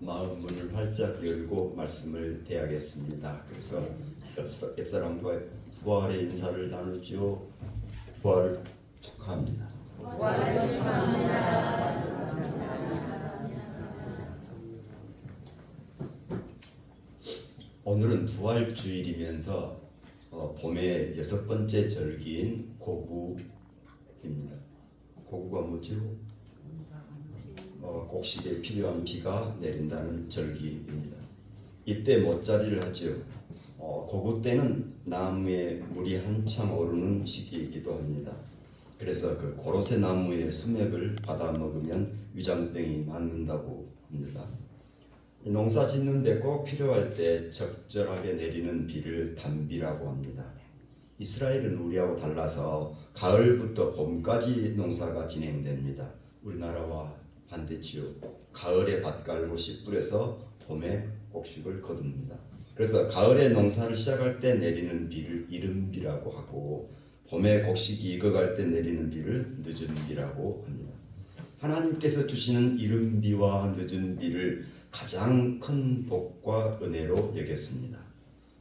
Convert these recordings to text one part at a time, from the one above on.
마음 문을 활짝 열고 말씀을 대하겠습니다. 그래서 옆 사람과 부활의 인사를 나누죠. 부활을 축하합니다. 부활을 축하합니다. 오늘은 부활주일이면서 봄의 6번째 절기인 고구입니다. 고구가 뭐죠? 곡식에 필요한 비가 내린다는 절기입니다. 이때 못자리를 하죠. 고구 때는 나무에 물이 한참 오르는 시기이기도 합니다. 그래서 그 고로쇠 나무의 수맥을 받아 먹으면 위장병이 낫는다고 합니다. 농사 짓는데 꼭 필요할 때 적절하게 내리는 비를 단비라고 합니다. 이스라엘은 우리하고 달라서 가을부터 봄까지 농사가 진행됩니다. 우리나라와 반대지요. 가을에 밭 갈고 씨 뿌려서 봄에 곡식을 거둡니다. 그래서 가을에 농사를 시작할 때 내리는 비를 이른비라고 하고 봄에 곡식이 익어갈 때 내리는 비를 늦은비라고 합니다. 하나님께서 주시는 이른비와 늦은비를 가장 큰 복과 은혜로 여겼습니다.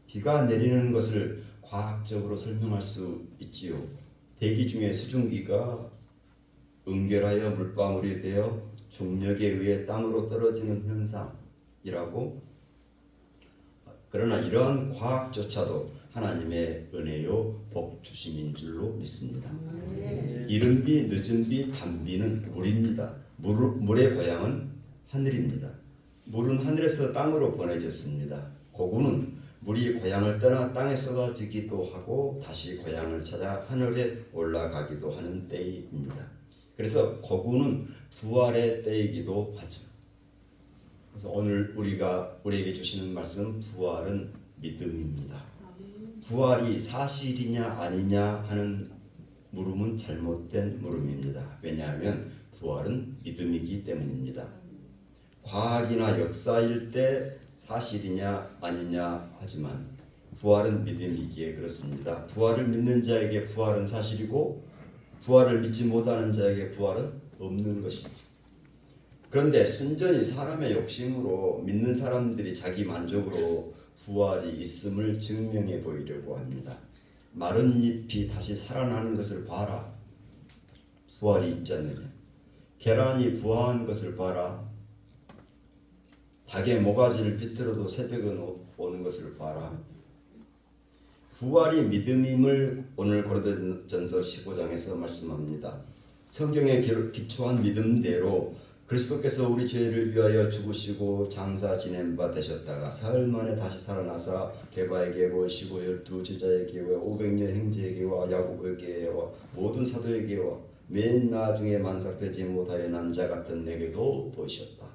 비가 내리는 것을 과학적으로 설명할 수 있지요. 대기 중에 수증기가 응결하여 물방울이 되어 중력에 의해 땅으로 떨어지는 현상이라고. 그러나 이러한 과학조차도 하나님의 은혜요 복 주심인 줄로 믿습니다. 이른 비, 늦은 비, 단비는 물입니다. 물의 고향은 하늘입니다. 물은 하늘에서 땅으로 보내졌습니다. 고구는 물이 고향을 떠나 땅에 쏟아지기도 하고 다시 고향을 찾아 하늘에 올라가기도 하는 때입니다. 그래서 고구는 부활의 때이기도 하죠. 그래서 오늘 우리에게 주시는 말씀, 부활은 믿음입니다. 부활이 사실이냐 아니냐 하는 물음은 잘못된 물음입니다. 왜냐하면 부활은 믿음이기 때문입니다. 과학이나 역사일 때 사실이냐 아니냐 하지만 부활은 믿음이기에 그렇습니다. 부활을 믿는 자에게 부활은 사실이고 부활을 믿지 못하는 자에게 부활은 없는 것이죠. 그런데 순전히 사람의 욕심으로 믿는 사람들이 자기 만족으로 부활이 있음을 증명해 보이려고 합니다. 마른 잎이 다시 살아나는 것을 봐라. 부활이 있지 않느냐. 계란이 부화한 것을 봐라. 닭의 모가지를 비틀어도 새벽은 오는 것을 봐라. 부활이 믿음임을 오늘 고린도전서 15장에서 말씀합니다. 성경에 기초한 믿음대로 그리스도께서 우리 죄를 위하여 죽으시고 장사 지낸 바 되셨다가 사흘 만에 다시 살아나사 게바에게 오시고 12제자에게 500년 형제에게와 야고보에게와 모든 사도에게와 맨 나중에 만삭되지 못하여 남자 같은 내게도 보이셨다.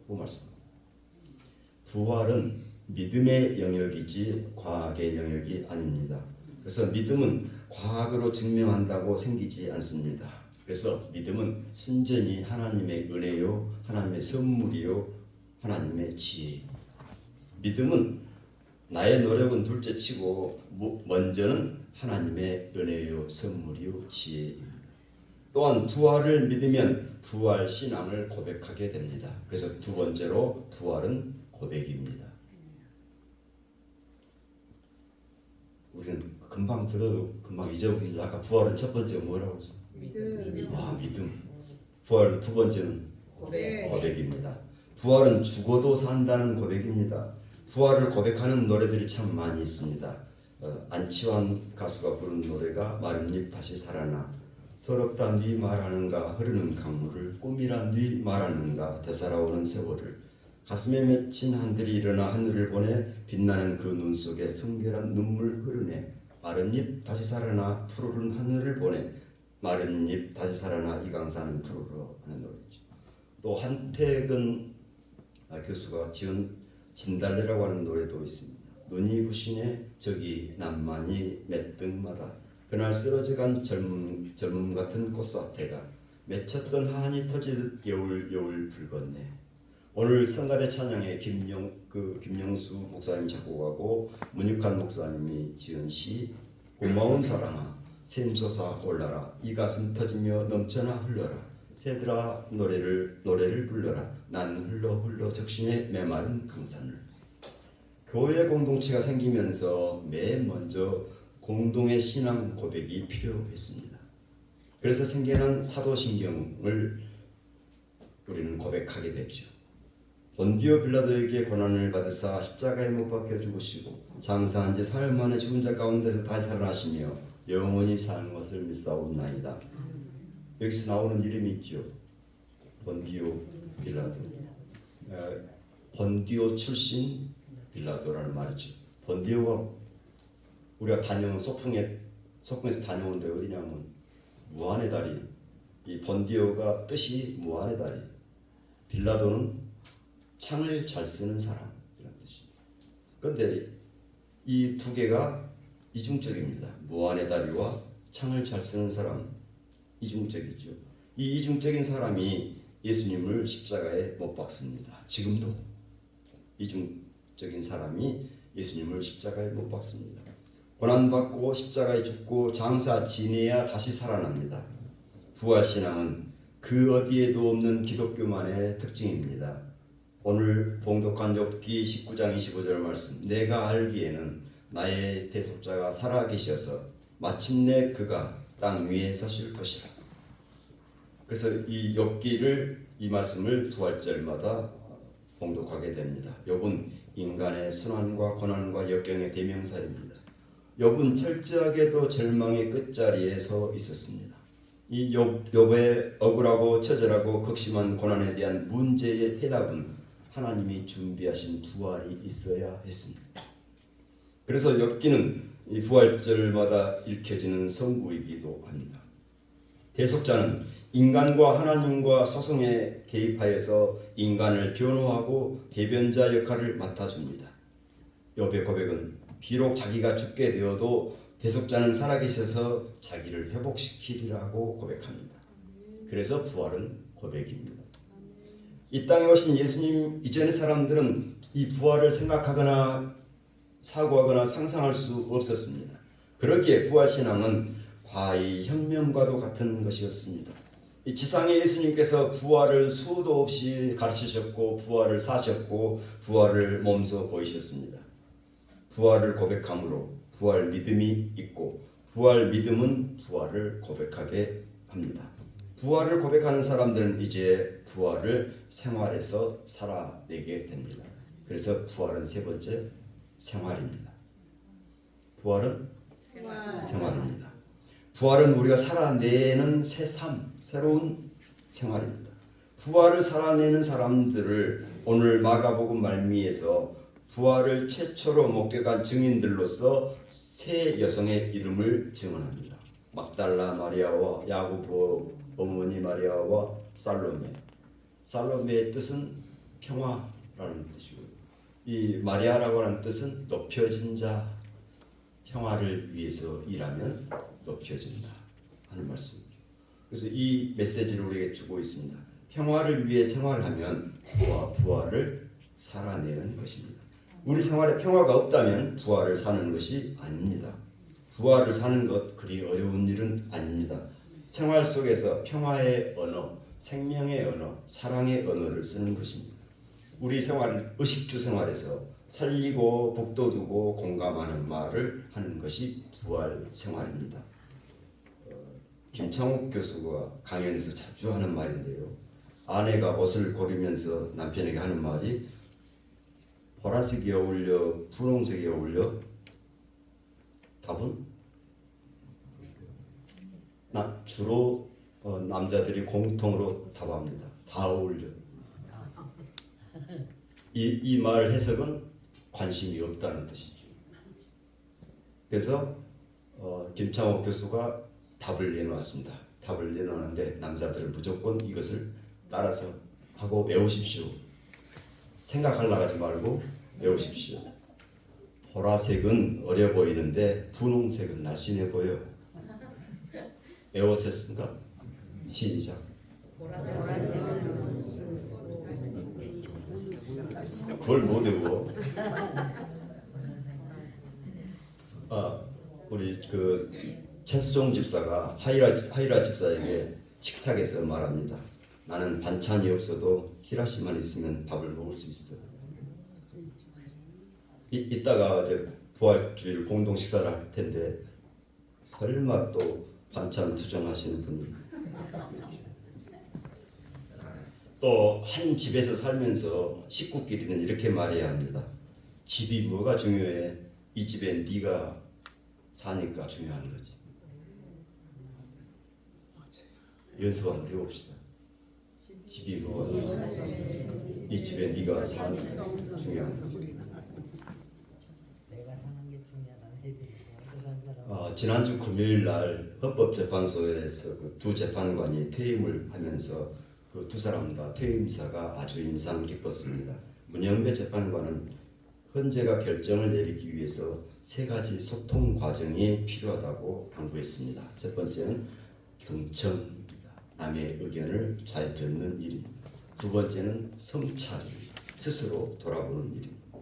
그 말씀. 부활은 믿음의 영역이지 과학의 영역이 아닙니다. 그래서 믿음은 과학으로 증명한다고 생기지 않습니다. 그래서 믿음은 순전히 하나님의 은혜요, 하나님의 선물이요, 하나님의 지혜. 믿음은 나의 노력은 둘째치고 먼저는 하나님의 은혜요, 선물이요, 지혜입니다. 또한 부활을 믿으면 부활 신앙을 고백하게 됩니다. 그래서 두 번째로 부활은 고백입니다. 우리는 금방 들어도 금방 잊어버립니다. 아까 부활은 첫 번째 뭐라고 했어요? 믿음. 부활 두 번째는 고백입니다. 부활은 죽어도 산다는 고백입니다. 부활을 고백하는 노래들이 참 많이 있습니다. 안치환 가수가 부른 노래가 마른 잎 다시 살아나, 서럽다 네 말하는가 흐르는 강물을, 꿈이라 네 말하는가 되살아오는 세월을, 가슴에 맺힌 한들이 일어나 하늘을 보내, 빛나는 그 눈 속에 순결한 눈물 흐르네, 마른 잎 다시 살아나 푸르른 하늘을 보내, 마른 잎 다시 살아나 이강산 푸르르 하는 노래죠. 또 한태근 교수가 지은 진달래라고 하는 노래도 있습니다. 눈이 부시네 저기 남만이 맷등마다, 그날 쓰러져간 젊음 같은 꽃사태가 맺혔던 한이 터지듯 여울 붉었네. 오늘 성가대 찬양에 김영수 목사님 작곡하고 문육한 목사님이 지은 시 고마운 사랑아 샘솟아 올라라, 이 가슴 터지며 넘쳐나 흘러라, 새들아 노래를 불러라. 난 흘러 적신의 메마른 강산을. 교회 공동체가 생기면서 맨 먼저 공동의 신앙 고백이 필요했습니다. 그래서 생겨난 사도신경을 우리는 고백하게 됐죠. 본디오 빌라도에게 고난을 받으사 십자가에 못 박혀 죽으시고 장사한 지 사흘 만에 죽은 자 가운데서 다시 살아나시며 영원히 사는 것을 믿사옵나이다. 여기서 나오는 이름이 있죠. 본디오 빌라도. 본디오 출신 빌라도라는 말이죠. 본디오가 우리가 다녀온 소풍에서 다녀온 데 어디냐면 무한의 다리. 이 본디오가 뜻이 무한의 다리. 빌라도는 창을 잘 쓰는 사람이라는 뜻입니다. 그런데 이 두 개가 이중적입니다. 무한의 다리와 창을 잘 쓰는 사람, 이중적이죠. 이 이중적인 사람이 예수님을 십자가에 못 박습니다. 지금도 이중적인 사람이 예수님을 십자가에 못 박습니다. 고난받고 십자가에 죽고 장사 지내야 다시 살아납니다. 부활신앙은 그 어디에도 없는 기독교만의 특징입니다. 오늘 봉독한 욥기 19장 25절 말씀, 내가 알기에는 나의 대속자가 살아계셔서 마침내 그가 땅 위에 서실 것이라. 그래서 이 욥기를, 이 말씀을 부활절마다 봉독하게 됩니다. 욥은 인간의 순환과 고난과 역경의 대명사입니다. 욥은 철저하게도 절망의 끝자리에 서 있었습니다. 이 욥의 억울하고 처절하고 극심한 고난에 대한 문제의 해답은 하나님이 준비하신 부활이 있어야 했습니다. 그래서 욥기는 이 부활절마다 읽혀지는 성구이기도 합니다. 대속자는 인간과 하나님과 소송에 개입하여서 인간을 변호하고 대변자 역할을 맡아줍니다. 욥의 고백은 비록 자기가 죽게 되어도 대속자는 살아계셔서 자기를 회복시키리라고 고백합니다. 그래서 부활은 고백입니다. 이 땅에 오신 예수님 이전의 사람들은 이 부활을 생각하거나 사고하거나 상상할 수 없었습니다. 그러기에 부활신앙은 과히 혁명과도 같은 것이었습니다. 이 지상의 예수님께서 부활을 수도 없이 가르치셨고 부활을 사셨고 부활을 몸소 보이셨습니다. 부활을 고백함으로 부활 믿음이 있고 부활 믿음은 부활을 고백하게 합니다. 부활을 고백하는 사람들은 이제 부활을 생활에서 살아내게 됩니다. 그래서 부활은 세 번째 생활입니다. 부활은 생활입니다. 부활은 우리가 살아내는 새 삶, 새로운 생활입니다. 부활을 살아내는 사람들을 오늘 마가복음 말미에서 부활을 최초로 목격한 증인들로서 세 여성의 이름을 증언합니다. 막달라 마리아와 야고보 어머니 마리아와 살로메. 살로메의 뜻은 평화라는 뜻이고요. 이 마리아라고 하는 뜻은 높여진 자, 평화를 위해서 일하면 높여진다 하는 말씀이죠. 그래서 이 메시지를 우리에게 주고 있습니다. 평화를 위해 생활하면 부활을 살아내는 것입니다. 우리 생활에 평화가 없다면 부활을 사는 것이 아닙니다. 부활을 사는 것 그리 어려운 일은 아닙니다. 생활 속에서 평화의 언어, 생명의 언어, 사랑의 언어를 쓰는 것입니다. 우리 생활, 의식주 생활에서 살리고 북돋우고 공감하는 말을 하는 것이 부활 생활입니다. 김창욱 교수가 강연에서 자주 하는 말인데요. 아내가 옷을 고르면서 남편에게 하는 말이 보라색이 어울려, 분홍색이 어울려? 답은? 주로 남자들이 공통으로 답합니다. 다 어울려. 이 말 해석은 관심이 없다는 뜻이죠. 그래서 김창옥 교수가 답을 내놓았습니다. 답을 내놓았는데 남자들은 무조건 이것을 따라서 하고 외우십시오. 생각하려고 하지 말고 외우십시오. 보라색은 어려 보이는데 분홍색은 날씬해 보여. 외우셨습니까? 시작. 그걸 못 외워. 우리 그 최수종 집사가 하이라 집사에게 식탁에서 말합니다. 나는 반찬이 없어도 히라시만 있으면 밥을 먹을 수 있어. 이따가 이제 부활주일 공동 식사를 할 텐데 설마 또 반찬 투정하시는 분이 또 한 집에서 살면서 식구끼리는 이렇게 말해야 합니다. 집이 뭐가 중요해? 이 집에 네가 사니까 중요한 거지. 연습 한번 해봅시다. 집이 뭐가 중요해? 이 집에 네가 사니까 중요한 거지. 내가 사는 게 중요하다는 애들이 어떤 사람 지난주 금요일 날 헌법재판소에서 그 두 재판관이 퇴임을 하면서 그 두 사람 다 퇴임사가 아주 인상 깊었습니다. 문영배 재판관은 헌재가 결정을 내리기 위해서 세 가지 소통 과정이 필요하다고 당부했습니다. 첫 번째는 경청입니다. 남의 의견을 잘 듣는 일입니다. 두 번째는 성찰입니다. 스스로 돌아보는 일입니다.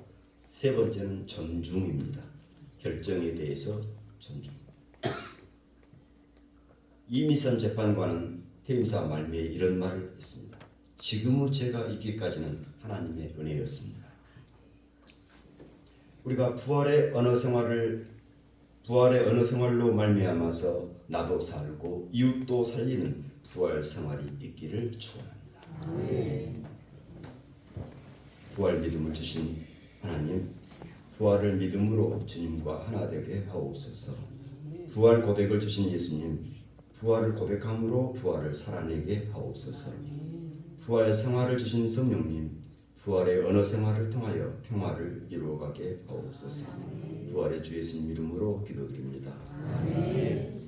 세 번째는 존중입니다. 결정에 대해서 존중. 이미선 재판관은 퇴임사 말미에 이런 말을 했습니다. 지금의 제가 있기까지는 하나님의 은혜였습니다. 우리가 부활의 언어 생활로 말미암아서 나도 살고 이웃도 살리는 부활 생활이 있기를 축원합니다. 부활 믿음을 주신 하나님, 부활을 믿음으로 주님과 하나 되게 하옵소서. 부활 고백을 주신 예수님, 부활을 고백함으로 부활을 살아내게 하옵소서. 부활 생활을 주신 성령님, 부활의 언어 생활을 통하여 평화를 이루어가게 하옵소서. 부활의 주 예수님 이름으로 기도드립니다. 아멘.